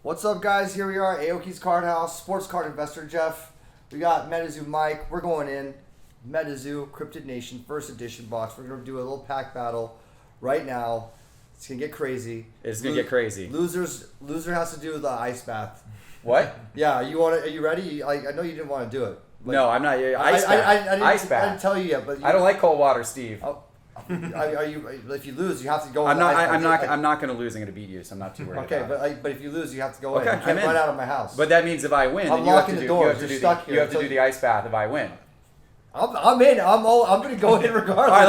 What's up, guys? Here we are, AOKI'S CARDHOUSE, sports card investor Geoff. We got Metazoo Mike. We're going in. Metazoo, Cryptid Nation, first edition box. We're going to do a little pack battle right now. It's going to get crazy. It's going to get crazy. Loser has to do the ice bath. What? Yeah, are you ready? I know you didn't want to do it. No, I'm not. Ice bath. I didn't tell you yet, but I don't like cold water, Steve. If you lose, you have to go. I'm not going to lose. I'm going to beat you, so I'm not too worried. Okay, about but if you lose, you have to go. Okay, in. You can't run out of my house. But that means if I win, I'm then you have locking to the do. doors. You have to do the ice bath if I win. I'm in. I'm going to go in regardless. All right,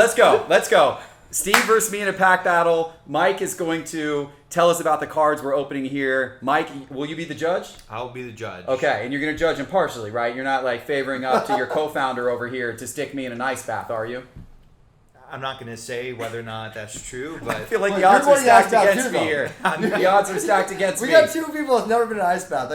let's go. Steve versus me in a pack battle. Mike is going to tell us about the cards we're opening here. Mike, will you be the judge? I'll be the judge. Okay, and you're going to judge impartially, right? You're not like favoring up to your co-founder over here to stick me in an ice bath, are you? I'm not going to say whether or not that's true, but I feel like the odds are stacked against me here. The odds are stacked against me. We got two people that's never been in an ice bath.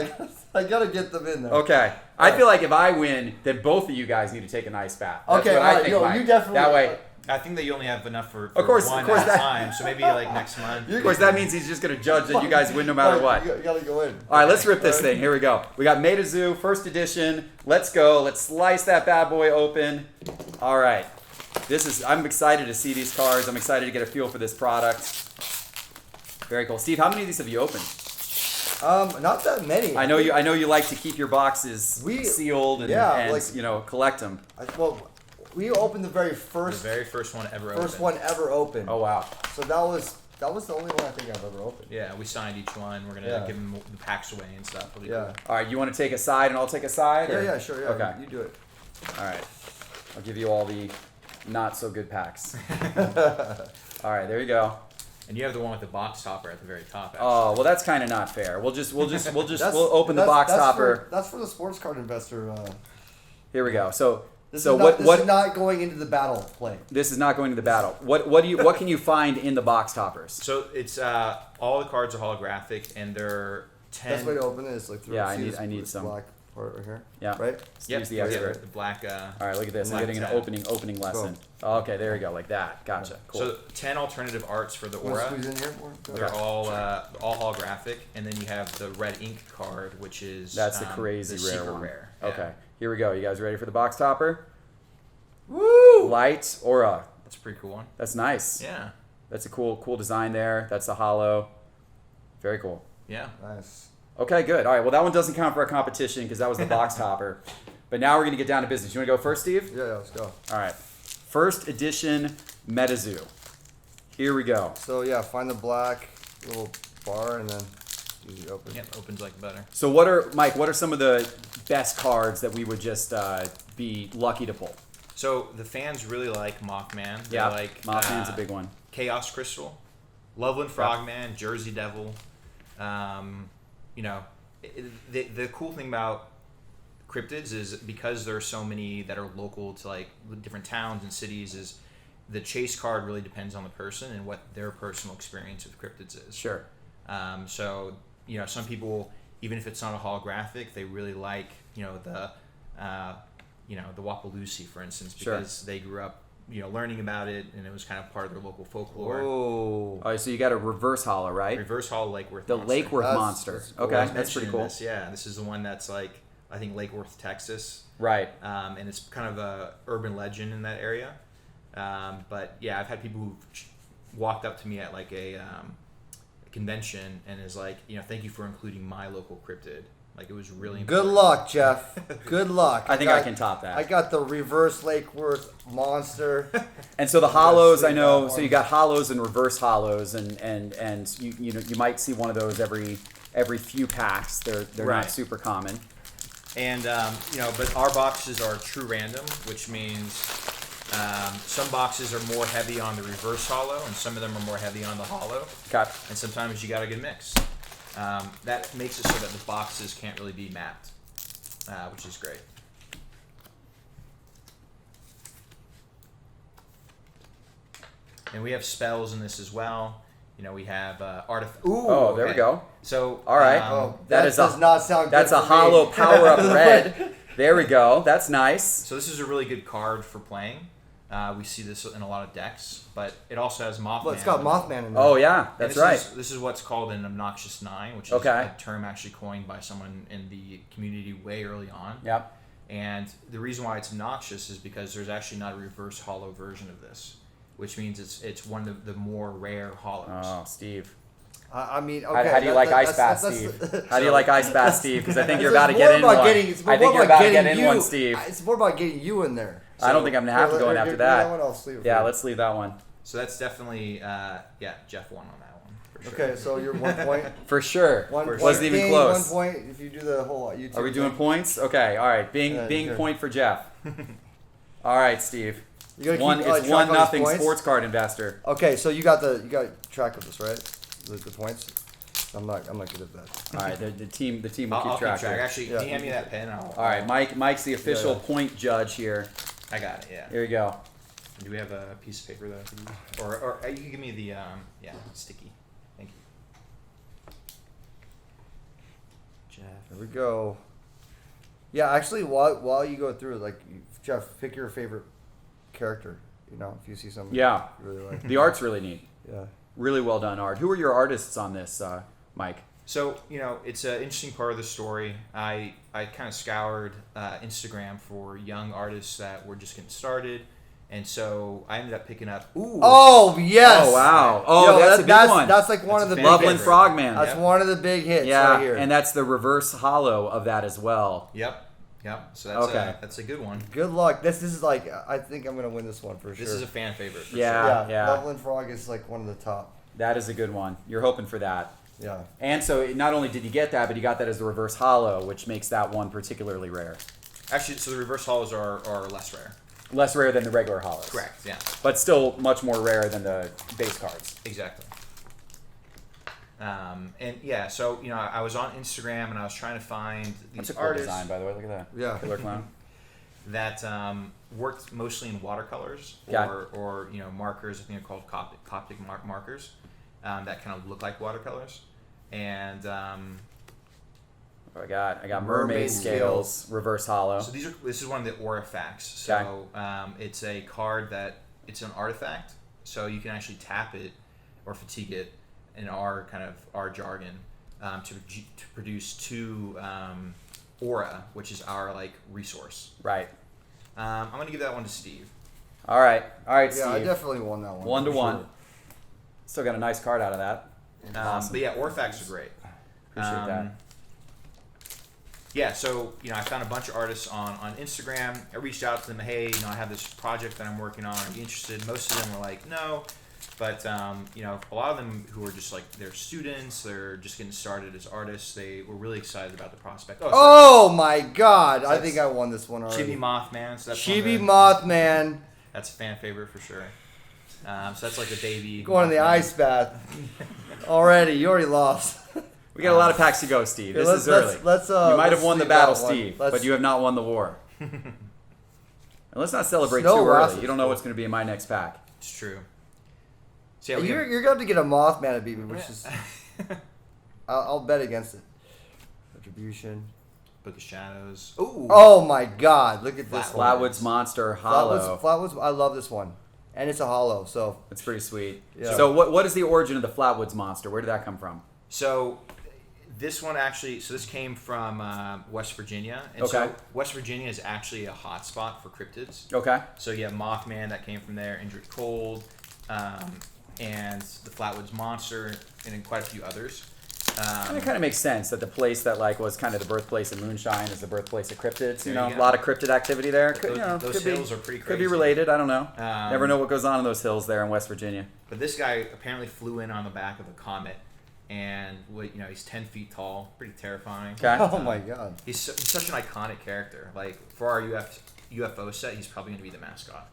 I got to get them in there. Okay. I feel like if I win, then both of you guys need to take an ice bath. That's okay, what all I right. think, Mike. You definitely. That way. I think that you only have enough for of course, one that time, so maybe like next month. Of course, that means he's just going to judge that you guys win no matter what. You got to go in. All right, let's rip this thing. Here we go. We got Metazoo, first edition. Let's go. Let's slice that bad boy open. All right. I'm excited to see these cards. I'm excited to get a feel for this product. Very cool. Steve, how many of these have you opened? Not that many. I know you like to keep your boxes sealed and collect them. We opened the very first one ever opened. Oh wow. So that was the only one I think I've ever opened. Yeah, we signed each one. We're gonna give them the packs away and stuff. Really cool. All right, you want to take a side and I'll take a side? Yeah, sure. Yeah. Okay. You do it. All right. I'll give you all the not so good packs. All right, there you go. And you have the one with the box topper at the very top. Actually. Oh well, that's kind of not fair. We'll open the box topper. That's for the sports card investor. Here we go. So this is not going into the battle play. This is not going to the battle. What can you find in the box toppers? So it's all the cards are holographic and they're 10. Best way to open it is like through. Yeah, I need some black part right here. Yeah. Right. Use the expert. The black. All right, look at this. I'm getting an opening lesson. Oh, okay, there you go, like that. Gotcha. Cool. So 10 alternative arts for the aura. Squeeze in here more? They're all holographic, and then you have the red ink card, which is that's the crazy the rare one. Rare. Okay, here we go. You guys ready for the box topper? Woo! Light aura. That's a pretty cool one. That's nice. Yeah. That's a cool design there. That's a hollow. Very cool. Yeah. Nice. Okay, good. All right. Well, that one doesn't count for a competition because that was the box topper. But now we're gonna get down to business. You want to go first, Steve? Yeah, let's go. All right. First edition Metazoo. Here we go. So yeah, find the black little bar and then usually open. Yep, opens like butter. So what are some of the best cards that we would just be lucky to pull? So the fans really like Mothman. They Yeah, like Mothman's a big one. Chaos Crystal, Loveland Frogman, Jersey Devil. The cool thing about cryptids is because there are so many that are local to like different towns and cities, is the chase card really depends on the person and what their personal experience with cryptids is. Sure. So some people, even if it's not a holographic, they really like the Wapaloosie, for instance, because they grew up learning about it and it was kind of part of their local folklore. Oh, all right, so you got a reverse hollow, right? Reverse hollow Lake Worth. The monster. Lake Worth monster. That's cool. Okay, that's pretty cool. This is the one that's like I think Lake Worth, Texas. Right. And it's kind of a urban legend in that area. But yeah, I've had people who walked up to me at like a convention and is like, thank you for including my local cryptid. Like it was really important. Good luck, Geoff. Good luck. I think I can top that. I got the reverse Lake Worth monster. And so the hollows, I know. So you got hollows and reverse hollows, and you might see one of those every few packs. They're not super common. And but our boxes are true random, which means some boxes are more heavy on the reverse hollow, and some of them are more heavy on the hollow. Okay. And sometimes you got a good mix. That makes it so that the boxes can't really be mapped, which is great. And we have spells in this as well. We have artifact. Ooh. Oh, there we go. So all right, that does not sound good. That's a for hollow me. power up red. There we go. That's nice. So this is a really good card for playing. We see this in a lot of decks, but it also has Mothman. Well, it's got Mothman in there. Oh yeah, that's right. This is what's called an obnoxious 9, which is Okay. a term actually coined by someone in the community way early on. Yep. And the reason why it's obnoxious is because there's actually not a reverse hollow version of this, which means it's one of the more rare hollows. Oh, Steve. I mean, okay. How do you like Ice Bath, Steve? How do you like Ice Bath, Steve? Because I think you're about to get in one. I think you're about to get in one, Steve. It's more about getting you in there. I don't think I'm gonna have to go in after that. Yeah, let's leave that one. So that's definitely Geoff won on that one for sure. Okay, so you're 1 point. For sure. Wasn't even Gain close. 1 point if you do the whole YouTube. Are we doing points? Okay, all right. Being good. point for Geoff. All right, Steve. You gotta keep, It's track of 1-0 these points? sports card investor. Okay, so you got track of this, right? The points. I'm not good at that. All right, the team will I'll keep track. Here. Actually, can you hand me that pen? All right, Mike's the official point judge here. I got it. Yeah. Here we go. Do we have a piece of paper that I can use? Or you can give me the sticky. Thank you. Geoff. There we go. Yeah, actually, while you go through it, like, Geoff, pick your favorite character. You know, if you see something you really like. The art's really neat. Yeah. Really well done art. Who are your artists on this, Mike? So, it's an interesting part of the story. I kind of scoured Instagram for young artists that were just getting started. And so I ended up picking up. Ooh. Oh, yes. Oh, wow. Oh, that's a big one. That's like one of the big Loveland hits. Frogman. That's one of the big hits right here. And that's the reverse hollow of that as well. Yep. So that's a good one. Good luck. This is like, I think I'm going to win this one for sure. This is a fan favorite for Yeah. sure. Loveland Frog is like one of the top. That is a good one. You're hoping for that. Yeah. And so not only did you get that, but you got that as the reverse hollow, which makes that one particularly rare. Actually, so the reverse hollows are less rare. Less rare than the regular hollows. Correct, yeah. But still much more rare than the base cards. Exactly. So I was on Instagram and I was trying to find these That's a cool artists design, by the way. Look at that. Yeah. Killer clown. that worked mostly in watercolors or markers. I think they're called Coptic markers that kind of look like watercolors. And I got mermaid scales, reverse hollow. so this is one of the artifacts. So it's a card it's an artifact. So you can actually tap it or fatigue it in our jargon to produce 2 aura, which is our resource. Right. I'm gonna give that one to Steve. All right, Steve. Yeah, I definitely won that one. 1-1. Sure. Still got a nice card out of that. But yeah, artifacts are great. Appreciate that. Yeah, so I found a bunch of artists on Instagram. I reached out to them. Hey, I have this project that I'm working on. Are you interested? Most of them were like, no. But a lot of them who are just they're students. They're just getting started as artists. They were really excited about the prospect. Oh my God! I think I won this one already. Chibi Mothman. So that's Chibi Mothman. That's a fan favorite for sure. So that's like a baby. Going in the ice bath. Already, you already lost. We got a lot of packs to go, Steve. This is early. You might have won the battle, Steve, but you have not won the war. And let's not celebrate too early. You don't know what's going to be in my next pack. It's true. So you're going to have to get a Mothman to beat me, which is... I'll bet against it. Retribution. Book of Shadows. Ooh. Oh my God! Look at this one. Flatwoods Monster Hollow. Flatwoods. I love this one, and it's a hollow. So it's pretty sweet. Yeah. So what is the origin of the Flatwoods Monster? Where did that come from? So this one actually. So this came from West Virginia, and so West Virginia is actually a hotspot for cryptids. Okay. So you have Mothman that came from there, Injured Cold, and the Flatwoods Monster, and then quite a few others. And it kind of makes sense that the place that was kind of the birthplace of moonshine is the birthplace of cryptids. There A lot of cryptid activity there. Those hills are pretty crazy. Could be related. I don't know. Never know what goes on in those hills there in West Virginia. But this guy apparently flew in on the back of a comet, and he's 10 feet tall, pretty terrifying. Okay. Oh my God. He's such an iconic character. For our UFO set, he's probably going to be the mascot.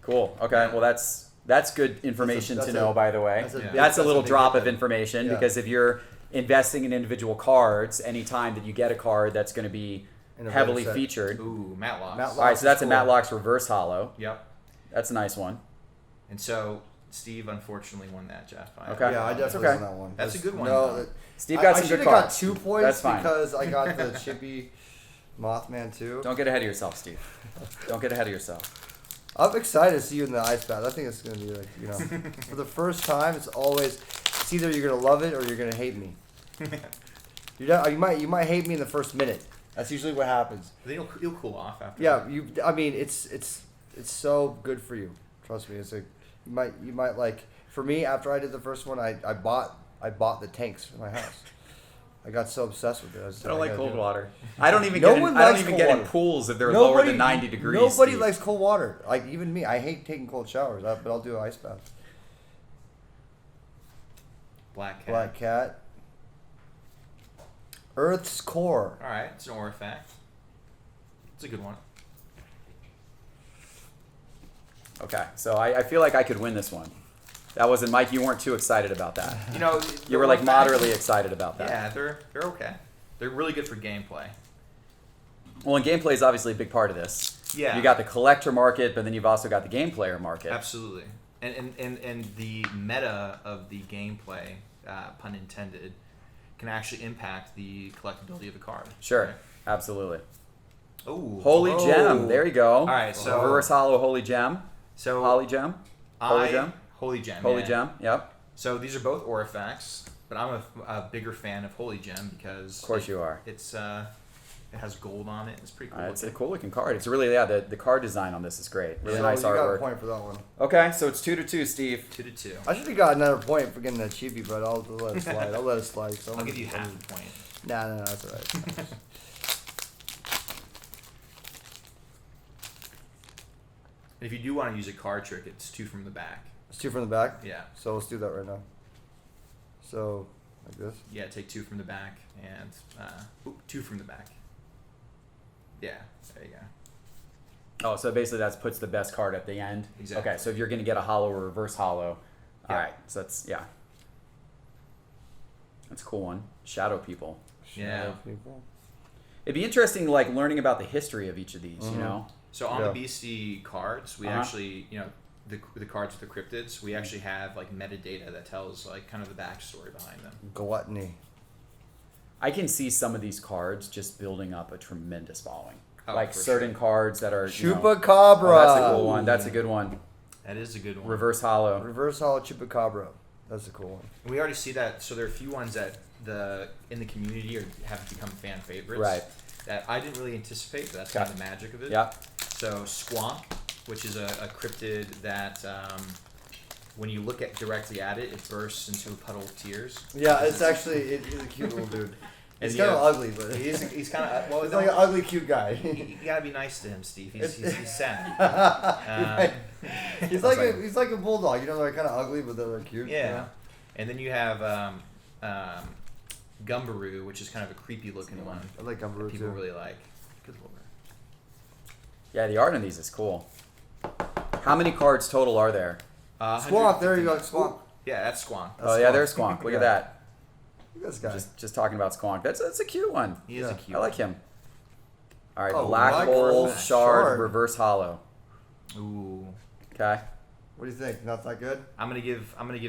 Cool. Okay. Well, that's good information to know. By the way, that's a little drop of information because if you're investing in individual cards, anytime that you get a card that's going to be heavily featured. Ooh, Matlock. All right, so that's a Matlock's reverse hollow. Yep. That's a nice one. And so Steve unfortunately won that, Geoff. Okay. Yeah, I definitely won that one. That's a good one. No, Steve got some good cards. I should have got 2 points That's fine. because I got the Chippy Mothman too. Don't get ahead of yourself, Steve. Don't get ahead of yourself. I'm excited to see you in the ice bath. I think it's gonna be like, you know, for the first time, it's either you're gonna love it or you're gonna hate me. You might hate me in the first minute. That's usually what happens. I think you'll cool off after. Yeah, I mean, it's so good for you. Trust me. It's like you might like. For me, after I did the first one, I bought the tanks for my house. I got so obsessed with it. I don't like cold water. I don't even No get. one I don't likes even cold get in water. pools if they're lower than 90 degrees. Nobody Steve. likes cold water. Like even me, I hate taking cold showers. But I'll do an ice bath. Black cat. Black cat. Earth's core. All right, it's an artifact. It's a good one. Okay, so I feel like I could win this one. That wasn't Mike. You weren't too excited about that. You know, You were like moderately excited about that. Yeah, they're okay. They're really good for gameplay. Well, and gameplay is obviously a big part of this. Yeah. You got the collector market, but then you've also got the game player market. Absolutely. And the meta of the gameplay, pun intended, can actually impact the collectability of the card. Sure, Right? absolutely. Ooh. Holy gem. There you go. All right, so reverse hollow holy gem. So Holy gem. Holy gem. Holy gem. Holy yeah. gem. Yep. So these are both artifacts, but I'm a bigger fan of Holy Gem because Of course you are. It's it has gold on it. It's pretty cool. It's a cool looking card. It's really the card design on this is great. Really So nice you got a artwork. point for that one. Okay, so it's 2-2, Steve. 2-2. I should have got another point for getting that chibi, but I'll let it slide. I'll let it slide. So I'll give you half a point. Nah, that's alright. If you do want to use a card trick, it's 2 from the back. It's 2 from the back. Yeah. So let's do that right now. So like this. Yeah, take 2 from the back and 2 from the back. Yeah, there you go. Oh, so basically that puts the best card at the end. Exactly. Okay, so if you're going to get a hollow or reverse hollow, Yeah. all right. So that's that's a cool one. Shadow people. Yeah. People. It'd be interesting, like learning about the history of each of these. You know. So on Yeah. the BC cards, we actually, the cards with the cryptids, we actually have like metadata that tells like kind of the backstory behind them. Gluttony. I can see some of these cards just building up a tremendous following. Oh, like for certain sure. cards that are Chupacabra. Oh, that's a cool one. That's a good one. That is a good one. Reverse hollow. Reverse hollow Chupacabra. That's a cool one. And we already see that. So there are a few ones that in the community have become fan favorites. Right. That I didn't really anticipate, but that's kind of the magic of it. Yeah. So Squonk, which is a cryptid that when you look directly at it, it bursts into a puddle of tears. Yeah, it's actually he's a cute little dude. And He's kind of ugly, but he's kind of well. he's like an ugly cute guy. You gotta be nice to him, Steve. He's sad. He's like a bulldog. You know, they're kind of ugly, but they're cute. Yeah. You know? And then you have Gumbaroo, which is kind of a creepy looking one. I like Gumbaroo People too. really like. Good lord. Yeah, the art on these is cool. How many cards total are there? Squonk, there you go, Squonk. Yeah, that's Squonk. Oh yeah, there's Squonk. Look Yeah. at that. Look at this guy. Just talking about Squonk. That's a cute one. He is a Yeah. cute I like him. All right, Oh, black black hole hole shard reverse hollow. one. Ooh. Okay. What do you think? Not that good? I'm gonna give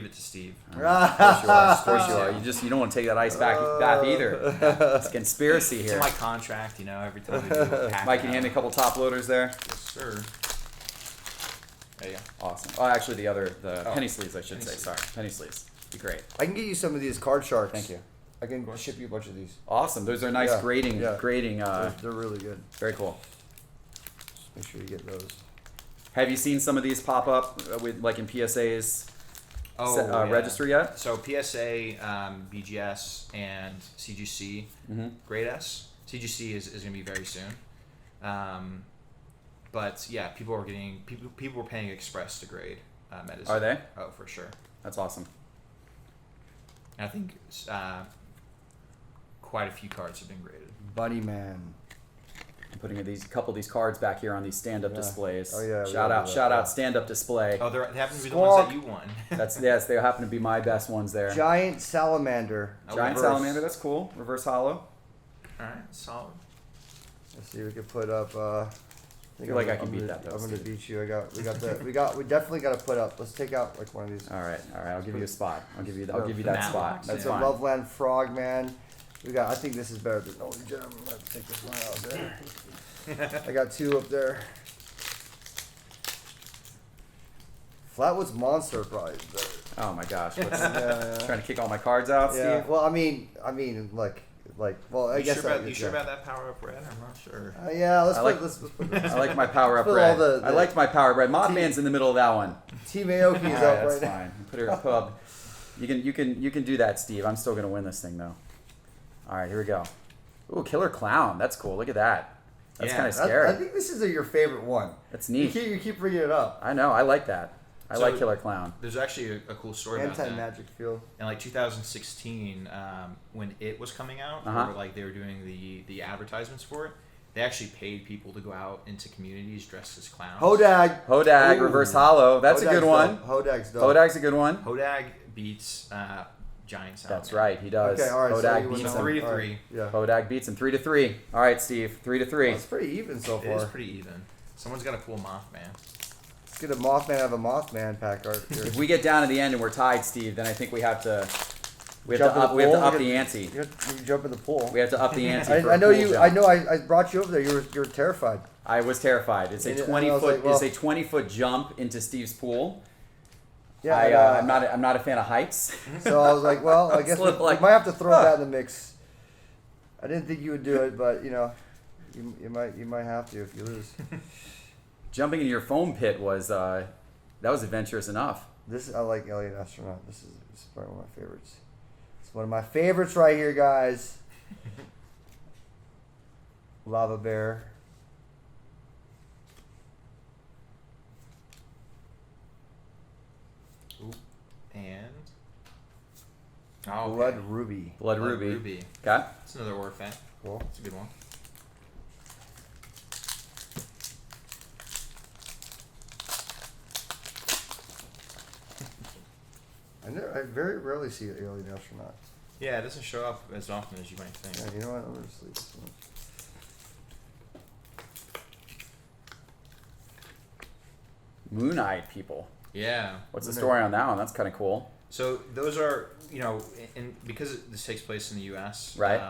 it to Steve. Of course you are. Of course you are. You don't want to take that ice bath either. It's conspiracy It's here. in my contract, every time we do a pack. Mike, can you hand me a couple top loaders there? Yes, sir. There you go. Awesome. Oh, actually, the Oh, penny sleeves, I should penny say. sleeves. Sorry, penny sleeves. Be great. I can get you some of these card sharks. Thank you. I can ship you a bunch of these. Awesome. Those are nice Yeah, grading. yeah. Grading. They're really good. Very cool. Just make sure you get those. Have you seen some of these pop up with like in PSA's Yeah. register yet? So PSA, BGS, and CGC, grade S. CGC is going to be very soon. But yeah, people were paying express to grade Metazoo. Are they? Oh, for sure. That's awesome. And I think quite a few cards have been graded. Buddy Man. I'm putting a couple of these cards back here on these stand-up Yeah. displays. Oh, yeah, we Shout love out! that. Shout Yeah. out! Stand-up display. Oh, they happen to be the ones that you won. Yes, they happen to be my best ones there. Giant Salamander. Giant Reverse. salamander, that's cool. Reverse hollow. All right, solid. Let's see, we can put up. I feel like I can beat that, though, I'm gonna Steve. beat you. We definitely got to put up. Let's take out like one of these. All right. I'll give you a spot. I'll give you For that that spot. box, That's That's a fine. Loveland Frogman. I think this is better than Holy Gem. Let's take this one out there. I got two up there. Flatwood's Monster probably better. Oh my gosh. What's, Yeah. trying to kick all my cards out, Yeah. Steve? Well, I mean, well, I guess. You sure about that power up red? I'm not sure. Yeah, let's I put this. I like my power up Put red. all the- I liked my power up red. Mothman's in the middle of that one. Team Aoki is All right, up that's right now. fine. Put her pub. You can do that, Steve. I'm still gonna win this thing though. All right, here we go. Ooh, Killer Clown. That's cool. Look at that. That's Yeah, kind of I scary. think this is your favorite one. That's You neat. keep bringing it up. I know. I like that. I So- like Killer Clown. There's actually a cool story about that. Anti-magic field. In like 2016, when it was coming out, Uh-huh. or like they were doing the advertisements for it, they actually paid people to go out into communities dressed as clowns. Hodag. Hodag, Ooh. Reverse Hollow. That's a Hodag's good one. dope. Hodag's dope. Hodag's a good one. Hodag beats Giant Salamander. That's right. He does. Okay, all right. so Hodag you beats win So that him. one. 3-3. All right, Yeah. Hodag beats him 3-3. All right, Steve. 3-3. Well, it's pretty even so It is far. pretty even. Someone's got to pull Mothman. Let's get a Mothman out of a Mothman pack art here. If we get down to the end and we're tied, Steve, then I think we have to Jump in up pool? the ante. You jump in the pool. We have to up the ante. for I a know pool you. jump. I know. I brought you over there. You were terrified. I was terrified. It's a And I 20 was foot. like, well- It's a 20-foot jump into Steve's pool. Yeah. I'm not a fan of heights. So I was like, well, I It's guess a little we like, might have to throw huh. that in the mix. I didn't think you would do it, but you know, you might have to if you lose. Jumping into your foam pit was that was adventurous enough. I like Alien Astronaut. This is probably one of my favorites. It's one of my favorites right here, guys. Lava Bear. And oh, Blood Ruby. Blood Ruby. Okay. It's another artifact. Cool. It's a good one. I very rarely see an Alien Astronaut. Yeah, it doesn't show up as often as you might think. Yeah, you know what? I'm gonna just leave this one. Moon-eyed people. Yeah. What's the Moon-eyed. story on that one? That's kind of cool. So those are, and because this takes place in the U.S., Right.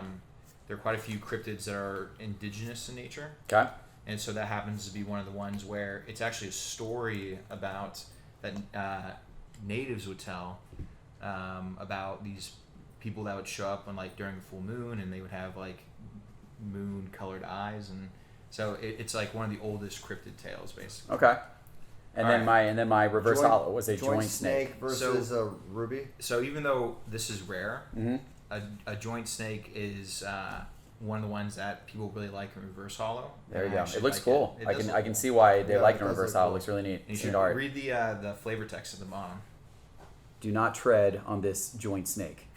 There are quite a few cryptids that are indigenous in nature, Okay. and so that happens to be one of the ones where it's actually a story about that natives would tell about these people that would show up on like during the full moon, and they would have like moon-colored eyes, and so it's like one of the oldest cryptid tales, basically. Okay. And All then right. my reverse Joint- hollow was a joint snake. versus a ruby. So even though this is rare, Mm-hmm. a joint snake is one of the ones that people really like in reverse hollow. There you And go. I actually It looks like cool. It I does can look I can cool. see why they Yeah, like it it in does reverse look hollow. It cool. looks really neat. And you Neat should art. read the flavor text at the bottom. Do not tread on this joint snake.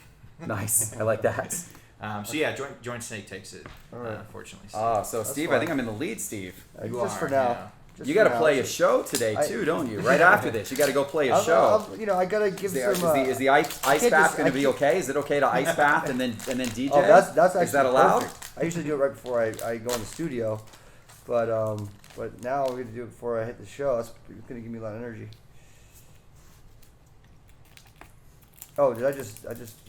Nice. I like that. So yeah, joint snake takes it. All right. Unfortunately. Oh, so That's Steve, fine. I think I'm in the lead, Steve. You Just are, for now. yeah. Just You for got to now. play a show today I- too, don't you? Right after this, you got to go play a show. I gotta give some. Is the ice can't bath just- going to I be can't- okay? Is it okay to ice bath and then DJ? Oh, that's actually Is that allowed? perfect. I usually do it right before I go in the studio, but now we're gonna do it before I hit the show. That's gonna give me a lot of energy. Oh, did I just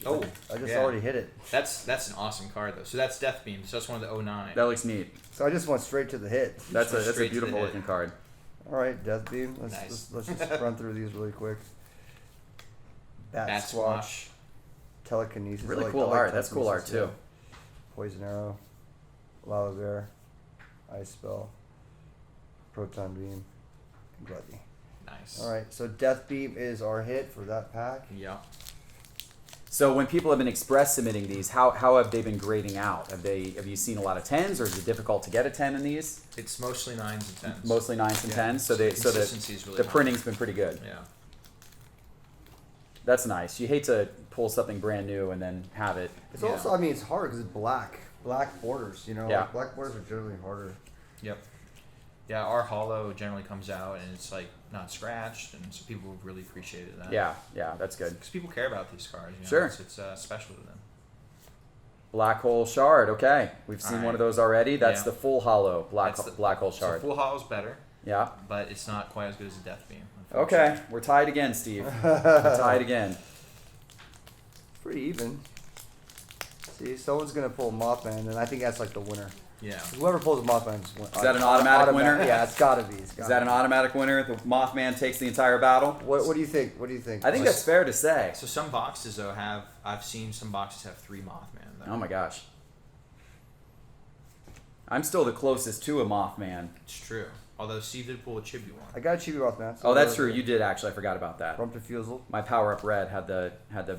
Oh, yeah. already hit it. That's an awesome card though. So that's Death Beam. So that's one of the 09. That looks neat. So I just went straight to the hit. That's a straight to the beautiful hit. looking card. All right, Death Beam. Nice. Let's just run through these really quick. Bat Bat Squash, Telekinesis. Really I like- cool I like art. That's cool art, Telekinesis, too. yeah. Poison Arrow, Lava Bear, Ice Spell, Proton Beam, and Gluttony. Nice. All right, so Death Beam is our hit for that pack. Yeah. So when people have been express submitting these, how have they been grading out? Have you seen a lot of 10s, or is it difficult to get a 10 in these? It's mostly 9s and 10s. Mostly 9s and Yeah. 10s. So the consistency is really the high. printing's been pretty good. Yeah. That's nice. You hate to pull something brand new and then have it. It's Yeah. also, I mean, it's hard because it's black borders. You know, Yeah. like black borders are generally harder. Yep. Yeah, our hollow generally comes out and it's like not scratched, and so people have really appreciated that. Yeah, that's good. Because people care about these cards. You know? Sure. It's special to them. Black hole shard. Okay, we've seen All one of right. those already. That's Yeah. the full hollow black That's the- black hole shard. So full hollow's better, Yeah. but it's not quite as good as a Death Beam. Okay, we're tied again, Steve. We're tied again. Pretty even. See, someone's gonna pull Mothman, and I think that's like the winner. Yeah. Whoever pulls a Mothman is Is that an automatic winner? Yeah, it's gotta be. Is that an automatic winner? The Mothman takes the entire battle? What do you think? What do you think? I think that's fair to say. So some boxes though I've seen some boxes have 3 Mothman though. Oh my gosh. I'm still the closest to a Mothman. It's true. Although Steve did pull a chibi one. I got a chibi Mothman. Oh, that's true. You did actually. I forgot about that. Rumpelfusel. My Power Up Red had the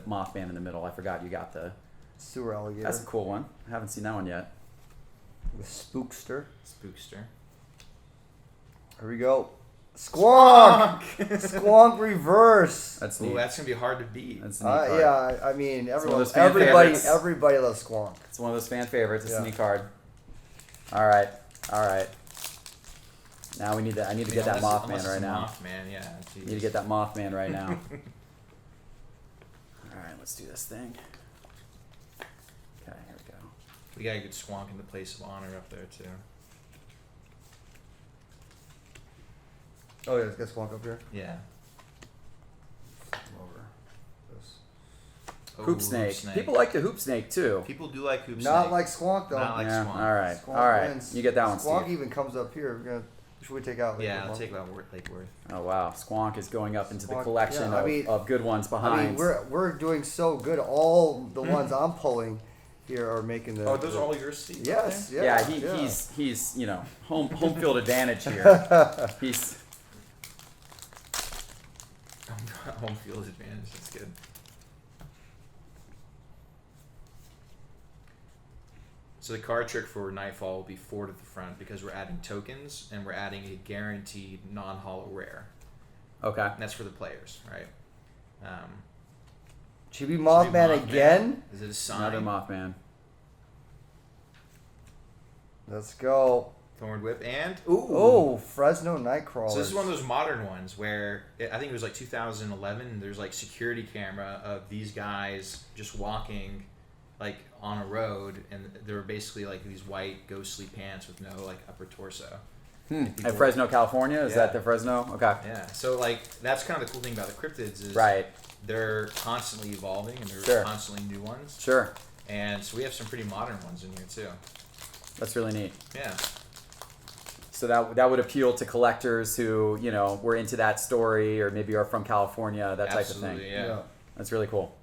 Mothman in the middle. I forgot you got the Sewer alligator. That's a cool one. I haven't seen that one yet. With Spookster. Spookster. Here we go. Squonk! Squonk reverse. That's Ooh, neat. that's gonna be hard to beat. That's a neat card. Yeah, I mean, one of everyone, those fan favorites. everybody loves Squonk. It's one of those fan favorites. It's Yeah. a neat card. All right. Now we need to. I need to get that Mothman right now. Mothman, yeah. Geez. Need to get that Mothman right now. All right, let's do this thing. Okay, here we go. We got a good Squonk in the place of honor up there too. Oh yeah, let's get Squonk up here. Yeah. Come over. This. Hoop snake. People like the hoop snake too. People do like hoop snake. Not like Squonk though. Not like Yeah. Squonk. All right. Squonk All right. wins. You get that one, Squonk Steve. even comes up here. Should we take out? Lake Yeah, I'll Worth? take about Lake Worth. Oh wow, Squonk is going up into the Squonk, collection yeah, I mean- of good ones behind. I mean, we're doing so good. All the ones I'm pulling here are making the. Oh, those are all yours, Steve? Yes. Yeah. yeah, he's you know home field advantage here. He's Home field advantage. That's good. So the card trick for Nightfall will be 4 to the front because we're adding tokens and we're adding a guaranteed non-holo rare. okay. And that's for the players, right? Chibi Mothman again. Is it a sign? Another Mothman. Let's go. Thorn Whip and Oh, Fresno Nightcrawler. So this is one of those modern ones where I think it was like 2011. And there's like security camera of these guys just walking like on a road, and they were basically like these white ghostly pants with no like upper torso. At Fresno, California? Is that the Fresno? Okay. Yeah. So like that's kind of the cool thing about the cryptids is Right. they're constantly evolving and there's Sure. constantly new ones. Sure. And so we have some pretty modern ones in here too. That's really neat. Yeah. So that would appeal to collectors who, you know, were into that story or maybe are from California, that type of thing. Absolutely, yeah. That's really cool.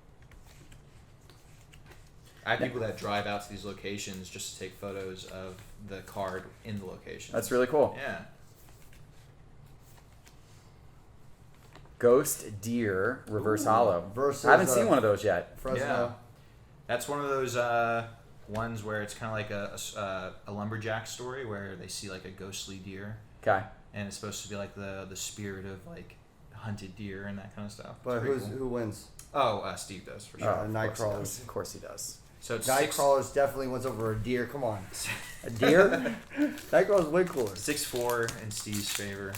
I have people that drive out to these locations just to take photos of the card in the location. That's really cool. Yeah. Ghost Deer Reverse Hollow. versus, I haven't seen one of those yet. Fresno. Yeah. That's one of those ones where it's kind of like a lumberjack story where they see like a ghostly deer, Okay. and it's supposed to be like the spirit of like hunted deer and that kind of stuff. But It's pretty cool. who wins? Oh, Steve does for sure. Nightcrawlers. Of course he does. So it's Nightcrawlers definitely wins over a deer. Come on. A deer? Nightcrawler's way cooler. 6'4" in Steve's favor.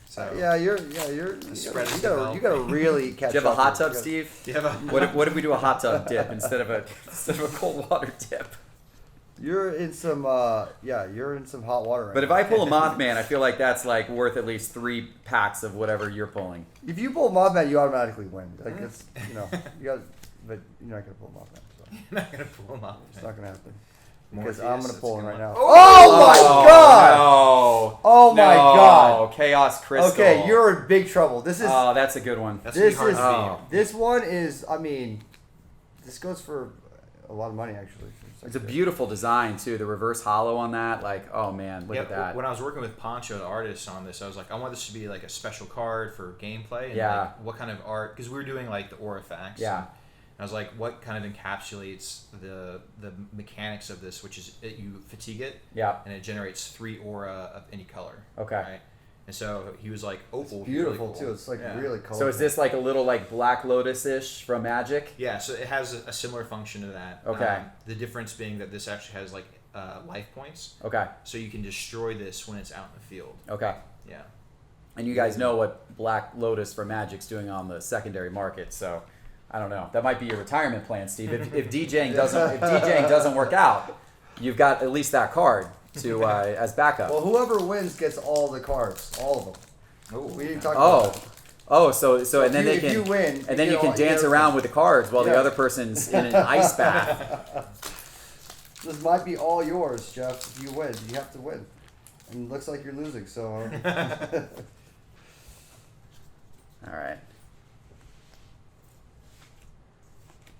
So Yeah, you're. spread is You gotta developing. really catch. Do you have a up hot here. tub, Steve? do you have a What if we do a hot tub dip instead of a cold water dip? You're in some. You're in some hot water right But if now. I pull a Mothman, I feel like that's like worth at least 3 packs of whatever you're pulling. If you pull Mothman, you automatically win. Like it's you got, but you're not gonna pull Mothman. So You're not gonna pull him off. it's not gonna happen. Morpheus, Because I'm gonna that's pull him gonna right now. look- Oh my god! No. Oh my god! Chaos Crystal. Okay, you're in big trouble. This is. Oh, that's a good one. That's gonna be This hard is. to beat. This one is. I mean, this goes for a lot of money actually. It's a beautiful design too. The reverse hollow on that, like, oh man, look Yeah, at that. when I was working with Poncho, the artist, on this, I was like, I want this to be like a special card for gameplay. And Yeah. like, what kind of art? Because we were doing like the aura facts. Yeah. And I was like, what kind of encapsulates the mechanics of this, which is you fatigue it, Yeah. and it generates 3 aura of any color. Okay. Right? And so he was like, opal. It's beautiful really cool. too. It's like Yeah. really colorful. So is this like a little like Black Lotus-ish from Magic? Yeah, so it has a similar function to that. Okay. The difference being that this actually has like life points, Okay. so you can destroy this when it's out in the field. Okay. Yeah. And you guys know what Black Lotus for Magic's doing on the secondary market, so I don't know. That might be your retirement plan, Steve. If DJing doesn't work out, you've got at least that card to as backup. Well, whoever wins gets all the cards, all of them. Oh, We didn't talk about that. So and then they if can you win, and then you get can all- dance get around with the cards while the Yeah. other person's in an ice bath. This might be all yours, Geoff. If you win, you have to win. And it looks like you're losing, so. All right.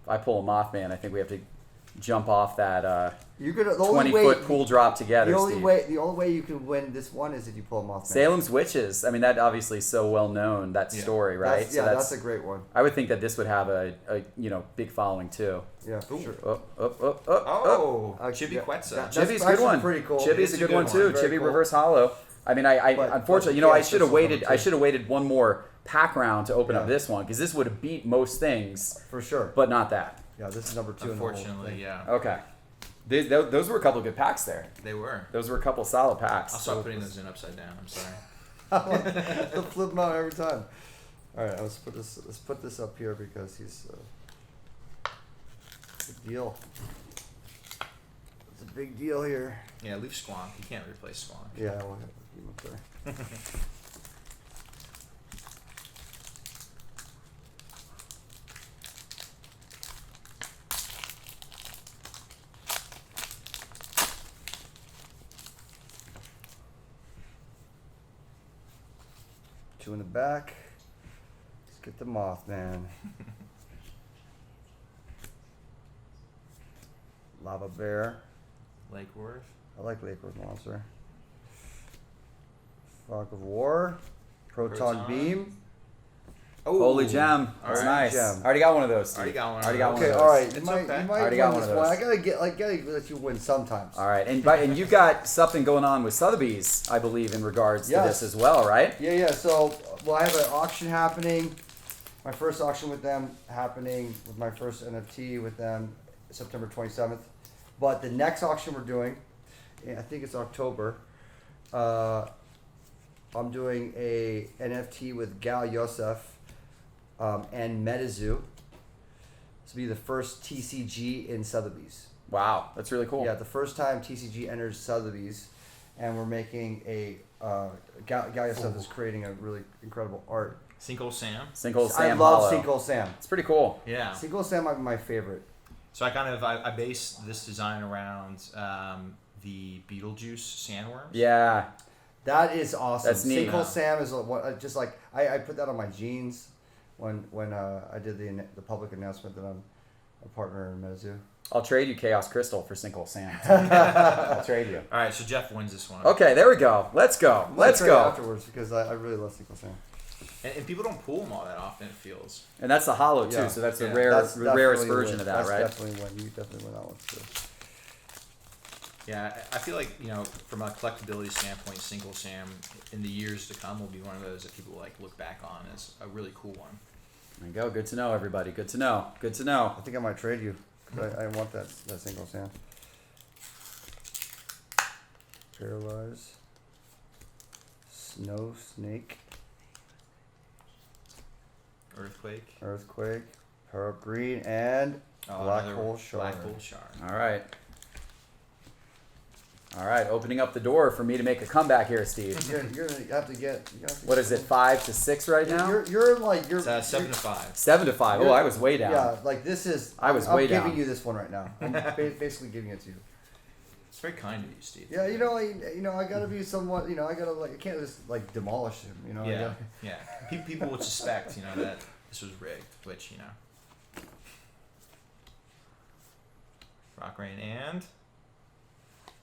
If I pull a Mothman, I think we have to jump off that You're gonna the only 20-foot way, pool drop together, The only Steve. way you can win this one is if you pull them off. Salem's Witches. I mean, that obviously is so well known, that story, right? That's a great one. I would think that this would have a big following too. Yeah, for sure. Chibi Quetzal. That's Chibi's a good one. Pretty cool. Chibi's a good one too. Very Chibi cool. Reverse Hollow. I mean, I But unfortunately, yeah, I should have that's waited. number I two. should have waited one more pack round to open up this one because this would have beat most things, For sure. but not that. Yeah, this is number 2. Unfortunately, yeah. Okay. Those were a couple good packs there. They were. Those were a couple solid packs. I'll stop putting those in upside down. I'm sorry. They'll flip them out every time. All right, let's put this up here because he's big deal. It's a big deal here. Yeah, leave Squonk. You can't replace Squonk. Yeah, we'll keep him up there. Two in the back. Let's get the Mothman. Lava Bear. Lake Worth. I like Lakewood Monster. Fog of War. Proton Beam. Oh, Holy Gem. That's Alright. nice. Gem. I already got one of those. Steve. Already got one. Already got one Okay, of those. all right. It's You might okay. Already win got one this of one. I those. gotta let you win sometimes. All right, and you've got something going on with Sotheby's, I believe, in regards to Yes. this as well, right? Yeah. So, I have an auction happening. My first auction with them happening with my first NFT with them September 27th. But the next auction we're doing, I think it's October. I'm doing a NFT with Gal Yosef and Metazoo. This will be the first TCG in Sotheby's. Wow, that's really cool. Yeah, the first time TCG enters Sotheby's, and we're making a Gal Yosef is creating a really incredible art. Sinkhole Sam. Sinkhole Sam. I love Hollow. Sinkhole Sam. It's pretty cool. Yeah. Sinkhole Sam might be my favorite. So I based this design around the Beetlejuice sandworms. Yeah. That is awesome. That's neat. Sinkhole Sam is just like I put that on my jeans when I did the public announcement that I'm a partner in Metazoo. I'll trade you Chaos Crystal for Sinkhole Sam. I'll trade you. All right, so Geoff wins this one. Okay, there we go. Let's go. Let's go. Afterwards because I really love Sinkhole Sam. And people don't pull them all that often, it feels. And that's the hollow too, Yeah. so that's the Yeah. rarest Definitely version win. of that, That's right? definitely win. You definitely win that one too. Yeah, I feel like, from a collectability standpoint, Sinkhole Sam in the years to come will be one of those that people look back on as a really cool one. There you go. Good to know, everybody. Good to know. Good to know. I think I might trade you. 'Cause I want that Sinkhole Sam. Paralyze. Snow Snake. Earthquake. Power Up Green, and Black another Hole Shard. Black Hole Shard. All right. All right, opening up the door for me to make a comeback here, Steve. You're gonna have to get. What is it, 5 to 6 right now? You're like you're. It's 7 to 5. 7 to 5. Oh, I was way down. Yeah, like this is. I was I'm way giving down. you this one right now. I'm basically giving it to you. It's very kind of you, Steve. Yeah, I gotta be somewhat. I gotta I can't just demolish him. I Yeah, gotta- yeah. People would suspect, that this was rigged, which, Rock Rain and...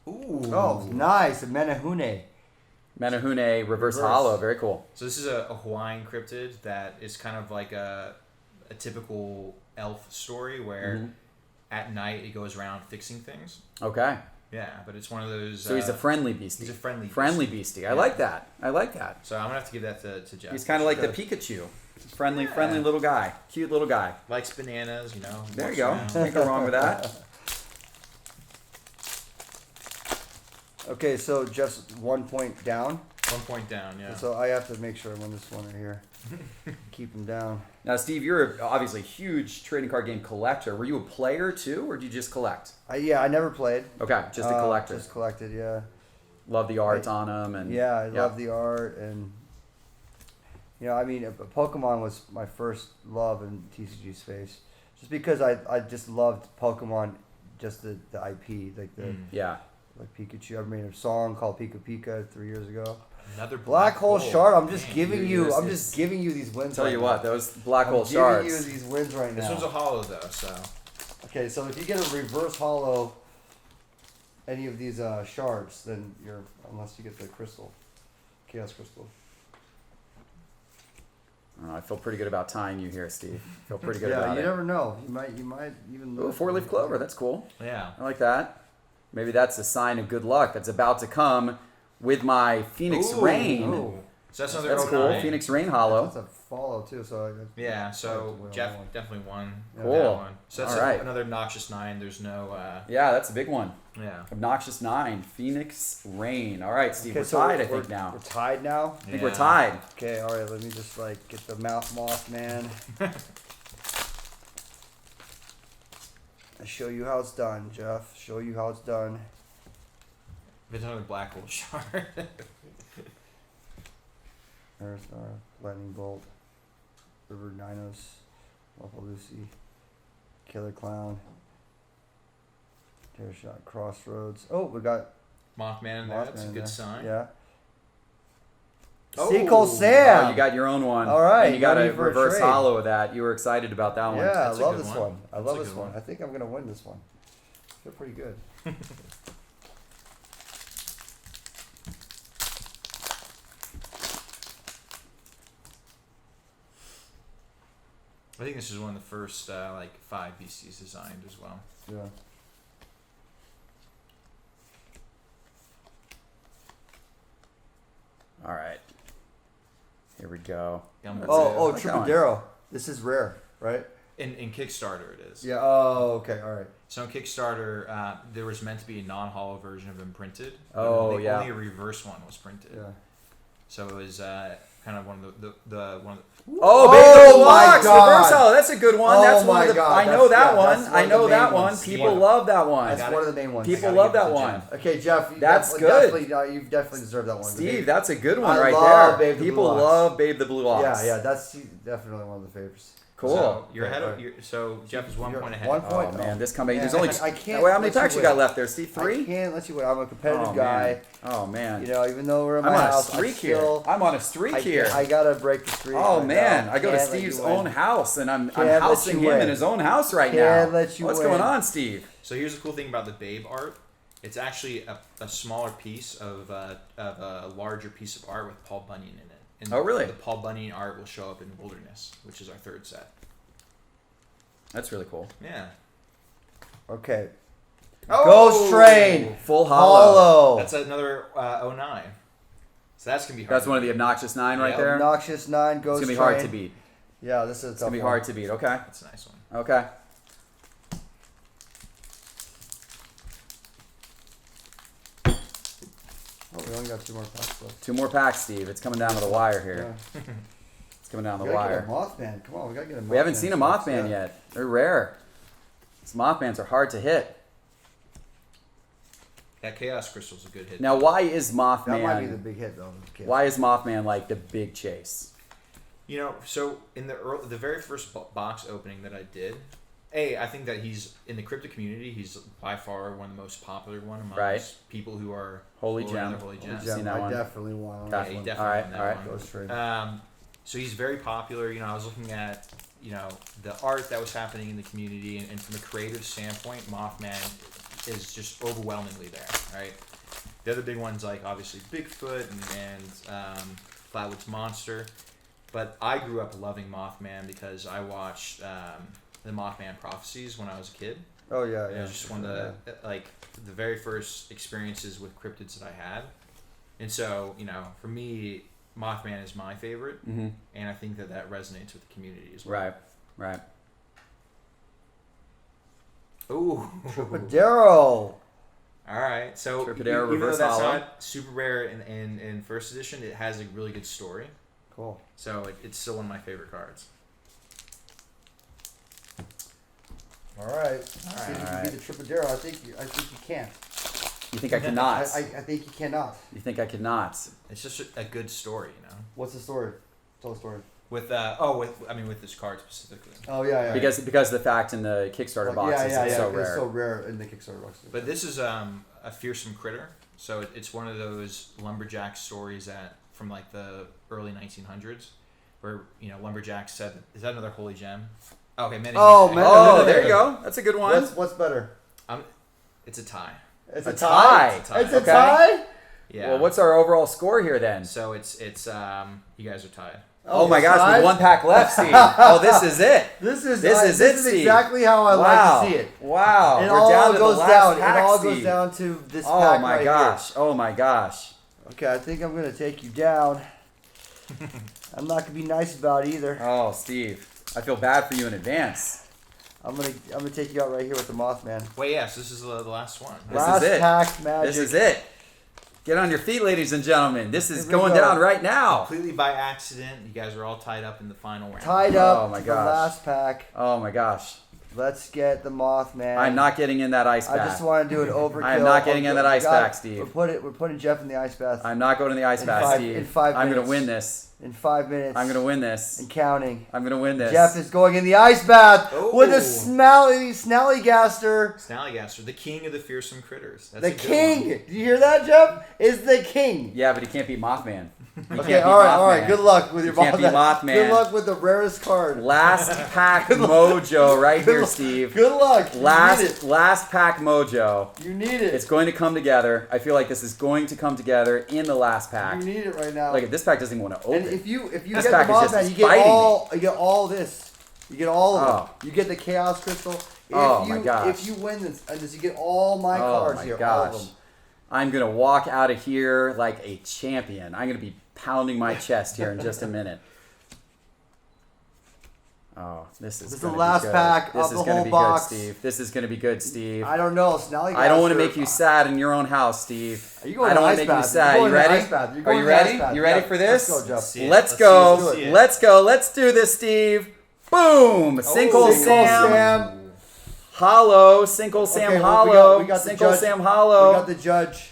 Ooh. Oh, nice, a Menehune. Menehune Reverse Reverse. Hollow. Very cool. So this is a Hawaiian cryptid that is kind of like a typical elf story where at night it goes around fixing things. Okay. Yeah, but it's one of those... So he's a friendly beastie. He's a friendly Friendly beastie. I like that. I like that. So I'm going to have to give that to Geoff. He's kind of like the Pikachu. Friendly little guy. Cute little guy. Likes bananas, There walks you go. around. Can't go wrong with that. Okay, so just 1 point down. 1 point down, yeah. So I have to make sure I win this one right here. Keep him down. Now, Steve, you're obviously a huge trading card game collector. Were you a player too, or did you just collect? I never played. Okay, just a collector. Just collected, yeah. Love the art on them, and I love the art, and Pokemon was my first love in TCG space, just because I just loved Pokemon just the IP, like the Yeah. like Pikachu. I made a song called Pika Pika 3 years ago. Another Black hole shard. I'm just Man, giving dude, you. this I'm is- just giving you these wins. Tell right you now. what, those black hole I'm shards. giving you these wins right now. This one's a hollow though, so Okay, so if you get a reverse hollow, any of these shards, then you're unless you get the crystal, chaos crystal. I don't know, I feel pretty good about tying you here, Steve. I feel pretty good Yeah, about you it. never know. You might even. Ooh, 4-leaf clover. That's cool. yeah. I like that. Maybe that's a sign of good luck that's about to come with my Phoenix Ooh, Rain. ooh. So that's another That's cool. 09. Phoenix Rain hollow. That's a follow too. So Yeah, so Win on Geoff that one. definitely won. Cool. That one. So that's All right. another noxious 9. There's no Yeah, that's a big one. yeah. Obnoxious 9. Phoenix Rain. All right, Steve. Okay, We're so tied, I think, now. We're tied now. I think we're tied. Okay, all right. Let me just like get the Mothman. I show you how it's done, Jeff. Show you how it's done. It's another black hole shard. There's our lightning bolt, River Dinos, Waffle Lucy, Killer Clown, Terror Shot, Crossroads. Oh, we got Mothman in there. Mothman That's a in good there. sign. Yeah. Oh. Sequel Sam. Oh, you got your own one. All right, And you got no a need for a reverse trade. hollow of that. You were excited about that one. Yeah, That's I a love good this one. one. I That's love a this good one. one. I think I'm gonna win this one. I feel pretty good. I think this is one of the first like 5 beasties designed as well. Yeah. All right. Here we go. Gumbo. Oh, Like that one. Tripodero. This is rare, right? In Kickstarter it is. Yeah. Oh, okay. All right. So in Kickstarter, there was meant to be a non-hollow version of Imprinted. but Oh, only, yeah. Only a reverse one was printed. Yeah. So it was kind of one of the one of the. Oh, Oh baby, the my box God. reverse hollow. That's a good one. Oh That's one my of the. God. I know That's- that yeah, one. that's I one of know the that main one. ones. People Yeah. love that one. That's got one it. of the main ones. People gotta love give it that to one. Jeff. Okay, Jeff. You That's definitely, good. you definitely deserve that one. Steve, that's a good one I right love there. Babe the People Blue Ox. love Babe the Blue Ox. Yeah, that's definitely one of the favorites. Cool. So you're Okay, ahead of. alright. So Jeff is 1 You're point ahead. 1 Oh point. man, this comeback. Man, There's only. I can't Wait, how many let you packs you win. got left there, Steve? 3. I can't let you win. I'm a competitive Oh guy. man. Oh man. You know, even though we're in I'm my on a house, streak I here. still, I'm on a streak here. I gotta break the streak. Oh right man, now. I go to Can't let Steve's you win. own house and I'm Can't let housing you him win. in his own house right Can't now. let you What's win. going on, Steve? So here's the cool thing about the Babe art. It's actually a smaller piece of a larger piece of art with Paul Bunyan in it. And Oh, really? The Paul Bunyan art will show up in Wilderness, which is our 3rd set. That's really cool. Yeah. Okay. Oh! Ghost Train. Full hollow. Hollow. That's another 09. So that's gonna be hard. That's one of the obnoxious 9 right Yeah. there. Obnoxious 9 It's Ghost gonna be Train. hard to beat. Yeah, this is a It's tough gonna be one. hard to beat. Okay. That's a nice one. Okay. Oh, we only got 2 more packs left. 2 more packs, Steve. It's coming down to the wire here. Yeah. It's coming down We the gotta get a wire. Mothman. Come on, we gotta get a Mothman. We haven't seen a first, Mothman yeah. yet. They're rare. These Mothmans are hard to hit. That Chaos Crystal's a good hit. Now, why is That might be the Mothman? big hit though. Why is Mothman like the big chase? You know, so in the very first box opening that I did, I think that he's in the crypto community. He's by far one of the most popular one among Right. people who are Holy following gem. other Holy Holy gems. Gem, Seen that I one. definitely want on Yeah, this he one. definitely Alright, won that alright. one. Ghost Train. So he's very popular. You know, I was looking at the art that was happening in the community, and from a creative standpoint, Mothman is just overwhelmingly there. Right. The other big ones like obviously Bigfoot and Flatwoods Monster, but I grew up loving Mothman because I watched the Mothman Prophecies when I was a kid. Oh yeah, It yeah. was just one of the very first experiences with cryptids that I had, and so for me, Mothman is my favorite, Mm-hmm. and I think that resonates with the community as well. Right. Right. Ooh. Tripodero. All right. So Tripodero even though reverse that's hollow. not super rare in first edition, it has a really good story. Cool. So it's still one of my favorite cards. All right. See if you can Alright. beat the Tripodero. I think you can. You think I cannot? I think you cannot. You think I could not? It's just a good story, What's the story? Tell the story. with this card specifically. Oh yeah. Because of the fact in the Kickstarter boxes it's so rare. It's so rare in the Kickstarter boxes. But this is a fearsome critter. So it's one of those lumberjack stories from like the early 1900s, where lumberjacks said, "Is that another holy gem?" Okay, there you go. That's a good one. What's better? It's a tie. It's a tie. It's a tie. Yeah. Well, what's our overall score here then? So it's you guys are tied. Oh my gosh, with 1 pack left, Steve. Oh, this is it. This is Steve. how I like to see it. Wow. It We're all down to goes the last down. pack, It all Steve. goes down to this Oh pack my right gosh. here. Oh my gosh. Okay, I think I'm gonna take you down. I'm not gonna be nice about it either. Oh, Steve. I feel bad for you in advance. I'm gonna take you out right here with the Mothman. Wait, yes, this is the last one. Last is it. pack magic. This is it. Get on your feet, ladies and gentlemen. This is Here we going go. down right now. Completely by accident, you guys are all tied up in the final round. Tied up Oh my to gosh. the last pack. Oh my gosh. Let's get the Mothman. I'm not getting in that ice I bath. just want to do an overkill. I'm not getting in that ice bath, Steve. We're putting Geoff in the ice bath I'm not going to the ice In bath, five- Steve. in 5 I'm going to minutes. win this. in 5 minutes. I'm going to win this. and counting. I'm going to win this. Geoff is going in the ice bath Oh. with a snallygaster. Snallygaster, the king of the fearsome critters. That's The a good king. one. Do you hear that, Geoff? Is the king. Yeah, but he can't beat Mothman. He Okay, can't beat all right. Mothman. Good luck with your You can't beat Mothman. Good luck with the rarest card. Last pack mojo right here, luck. Steve. Good luck. You need it. Last pack mojo. You need it. It's going to come together. I feel like this is going to come together in the last pack. You need it right now. Like this pack doesn't even want to open. And if you This get the pack is just Mothman, you get biting all this. You get all of Oh. them. You get the Chaos Crystal. My gosh. If you win this, you get all my Oh cards my here. All gosh. of them. I'm gonna walk out of here like a champion. I'm gonna be pounding my chest here in just a minute. Oh, this is the gonna last be good. pack This of is the gonna whole be box. good, Steve. This is gonna be good, Steve. I don't know. Snallygaster. I don't want to make you sad in your own house, Steve. Are you going I don't to want ice to make you bath? sad. You're You going to ready? ice bath. You're Are going you to ice ready? bath. You ready Yeah, for this? Let's go, Geoff. See it. Let's Let's go. see it. Let's go. Let's do this, Steve. Boom. Single Single Sam. Sam. Hollow. Single Sam Okay, hollow. we got the Single judge. Sam hollow. We got the judge.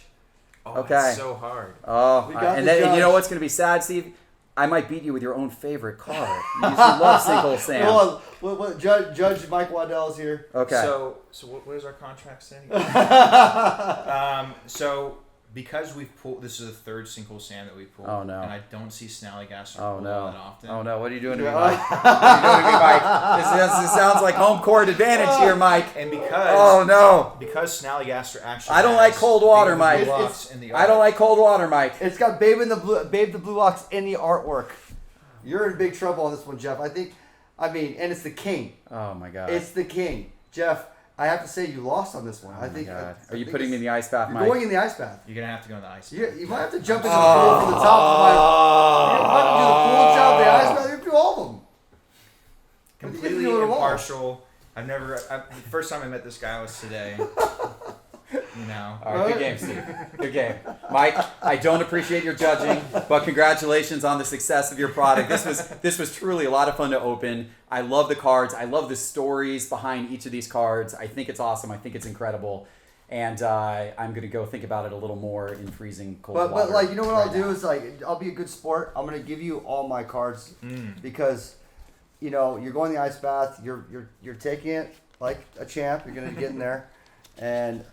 Oh, Okay. it's so hard. Oh, We got and the then and you know judge. what's going to be sad, Steve? I might beat you with your own favorite card. You used to love Single Sam. Hold on. What, Judge Mike Waddell's here. Okay. So what is our contract saying? So because we've pulled, this is the third single Sam that we've pulled. Oh, no. And I don't see Snallygaster Oh pulled no! all that often. Oh no! What are you doing to me, Mike? What are you doing to me, Mike? This sounds like home court advantage here, Mike. And because Oh no! because Snallygaster actually I don't like cold water, Mike. I don't like cold water, Mike. It's got Babe the Blue Ox in the artwork. You're in big trouble on this one, Geoff. And it's the king. Oh my god! It's the king. Geoff, I have to say you lost on this one. Oh my god! Are you putting me in the ice bath, You're Mike? going in the ice bath. You're gonna have to go in the ice. You might have to jump into the pool from the top. You might have to do the pool job, the ice bath. You have to do all of them. Completely You can do it all. impartial. The first time I met this guy was today. You know. All right, good game, Steve. Good game, Mike. I don't appreciate your judging, but congratulations on the success of your product. This was truly a lot of fun to open. I love the cards. I love the stories behind each of these cards. I think it's awesome. I think it's incredible, and I'm gonna go think about it a little more in freezing cold water. But like, you know what right I'll do now. is I'll be a good sport. I'm gonna give you all my cards because, you're going the ice bath. You're taking it like a champ. You're gonna get in there, and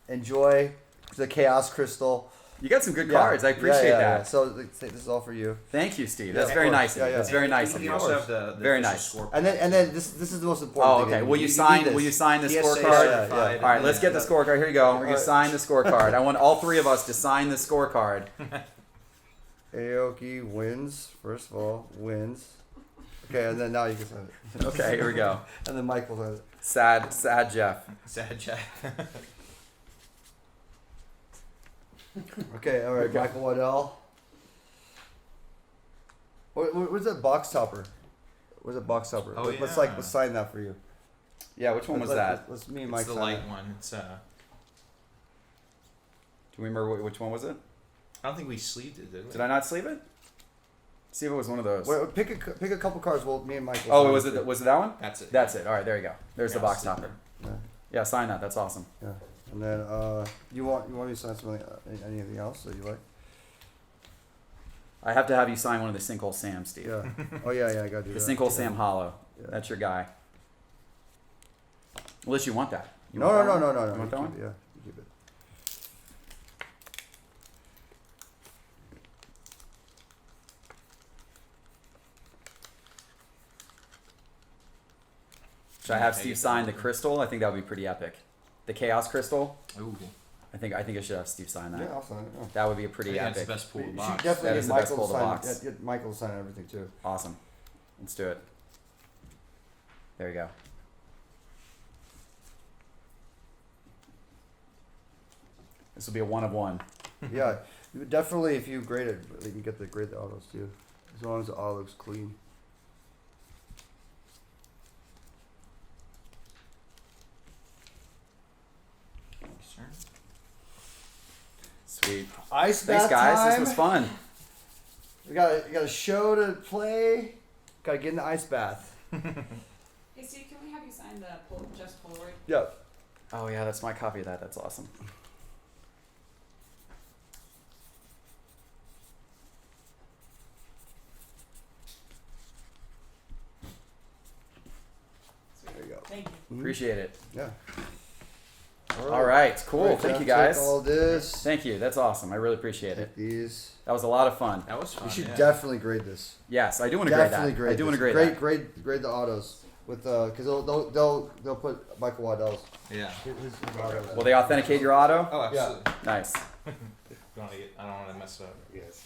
enjoy the Chaos Crystal. You got some good Yeah. cards. I appreciate that. Yeah. So this is all for you. Thank you, Steve. Yeah, That's of very course. nice. Of you. Yeah, That's very nice of You you. also have the Very official nice. score. And then this is the most important Oh, thing. okay. Will you need sign? this. Will you sign the TSA scorecard? certified. All right, let's get the scorecard. Here you go. We're gonna sign the scorecard. I want all three of us to sign the scorecard. Aoki wins. First of all, wins. Okay, and then now you can sign it. Okay, here we go. And then Mike will sign it. Sad Geoff. Sad Jack. Okay, all right, Okay. Michael Waddell. Where's that box topper? Where's that box topper? Oh, Let's yeah. let's sign that for you. Yeah, which one was that? Let's me and Mike It's the sign light it. one. It's Do you remember which one was it? I don't think we sleeved it, did we? Did I not sleeve it? See if it was one of those. Wait, pick a couple cards. Well, me and Mike. Will Oh, sign was for you. it that one? That's it. That's it. All right, there you go. There's the Yeah, box sleeve topper. Yeah. Yeah, sign that. That's awesome. Yeah. And then you want me to sign something? Anything else that you like? I have to have you sign one of the Sinkhole Sam, Steve. Yeah. Oh yeah, I gotta do The that. Sinkhole Sam Hollow. Yeah. That's your guy. Unless you want that. You No, want no, that no, one? no, no, You no. want that one? Yeah, you keep it. Should I have Okay, Steve you sign can- the crystal? I think that would be pretty epic. The Chaos Crystal. Ooh. I think I should have Steve sign that. Yeah, I'll sign it. Yeah. That would be a I pretty think that's epic. the best pull You of should box. definitely That get is the best Michael pull to of the sign. box. Get Michael to sign everything too. Awesome. Let's do it. There you go. This will be a 1 of 1. Yeah, you would definitely if you grade it, you can get the grade the autos too, as long as the auto looks clean. Sir. Sweet. Ice Thanks, bath guys. time. This was fun. We got a show to play. Got to get in the ice bath. Hey Steve, can we have you sign the just Polaroid? Yeah. Oh yeah, that's my copy of that. That's awesome. Sweet. There you go. Thank you. Appreciate it. Yeah. All right, cool. All right, Thank Jeff, you guys. Take all this. Thank you. That's awesome. I really appreciate it. Take these. That was a lot of fun. That was fun. You should yeah. definitely grade this. Yes, I do want to grade Definitely that. grade I do want to this. grade that. Grade the autos with because they'll put Michael Waddell's. Yeah. His autos. Will they authenticate your auto? Oh, absolutely. Nice. I don't want to mess up. Yes.